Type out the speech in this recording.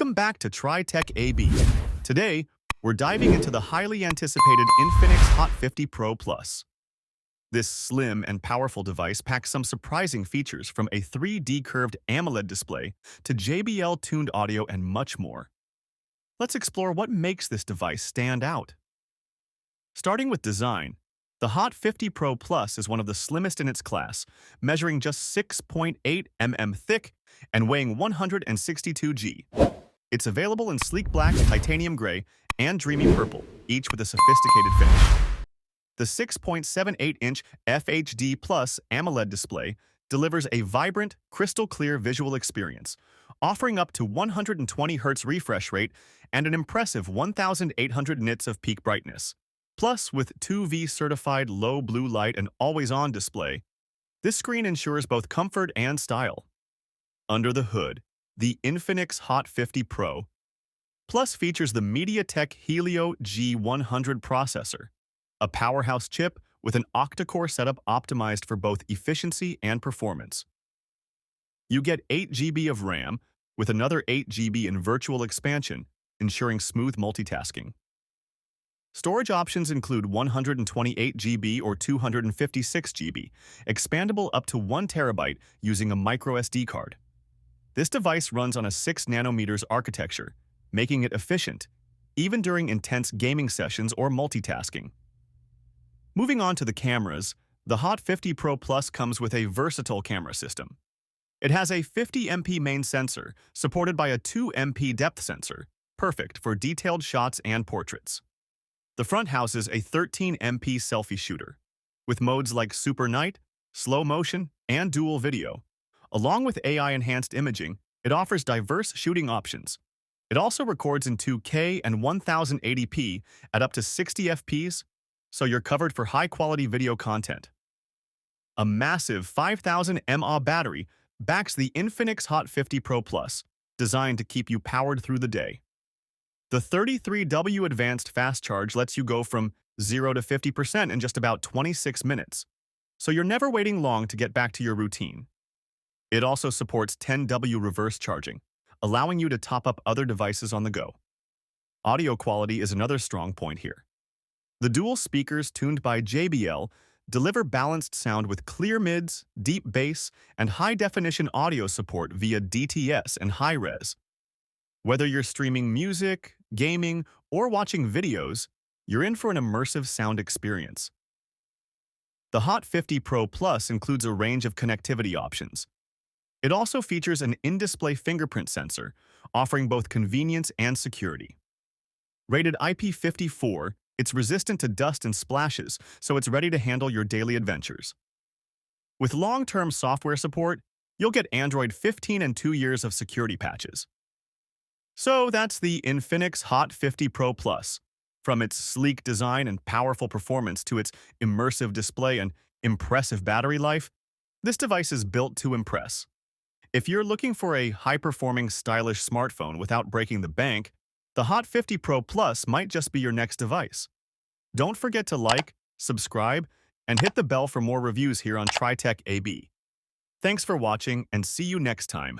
Welcome back to TriTech AB. Today, we're diving into the highly anticipated Infinix Hot 50 Pro Plus. This slim and powerful device packs some surprising features from a 3D curved AMOLED display to JBL-tuned audio and much more. Let's explore what makes this device stand out. Starting with design, the Hot 50 Pro Plus is one of the slimmest in its class, measuring just 6.8 mm thick and weighing 162 g. It's available in sleek black, titanium gray, and dreamy purple, each with a sophisticated finish. The 6.78-inch FHD Plus AMOLED display delivers a vibrant, crystal-clear visual experience, offering up to 120 Hz refresh rate and an impressive 1,800 nits of peak brightness. Plus, with 2V certified low blue light and always-on display, this screen ensures both comfort and style. Under the hood, the Infinix Hot 50 Pro Plus features the MediaTek Helio G100 processor, a powerhouse chip with an octa-core setup optimized for both efficiency and performance. You get 8 GB of RAM with another 8 GB in virtual expansion, ensuring smooth multitasking. Storage options include 128 GB or 256 GB, expandable up to 1 TB using a microSD card. This device runs on a 6 nanometers architecture, making it efficient, even during intense gaming sessions or multitasking. Moving on to the cameras, the Hot 50 Pro Plus comes with a versatile camera system. It has a 50MP main sensor, supported by a 2MP depth sensor, perfect for detailed shots and portraits. The front houses a 13MP selfie shooter, with modes like Super Night, Slow Motion, and Dual Video. Along with AI-enhanced imaging, it offers diverse shooting options. It also records in 2K and 1080p at up to 60 FPS, so you're covered for high-quality video content. A massive 5000 mAh battery backs the Infinix Hot 50 Pro Plus, designed to keep you powered through the day. The 33W Advanced Fast Charge lets you go from 0 to 50% in just about 26 minutes, so you're never waiting long to get back to your routine. It also supports 10W reverse charging, allowing you to top up other devices on the go. Audio quality is another strong point here. The dual speakers tuned by JBL deliver balanced sound with clear mids, deep bass, and high-definition audio support via DTS and high-res. Whether you're streaming music, gaming, or watching videos, you're in for an immersive sound experience. The Hot 50 Pro Plus includes a range of connectivity options. It also features an in-display fingerprint sensor, offering both convenience and security. Rated IP54, it's resistant to dust and splashes, so it's ready to handle your daily adventures. With long-term software support, you'll get Android 15 and 2 years of security patches. So that's the Infinix Hot 50 Pro Plus. From its sleek design and powerful performance to its immersive display and impressive battery life, this device is built to impress. If you're looking for a high-performing, stylish smartphone without breaking the bank, the Hot 50 Pro Plus might just be your next device. Don't forget to like, subscribe, and hit the bell for more reviews here on TriTech AB. Thanks for watching, and see you next time.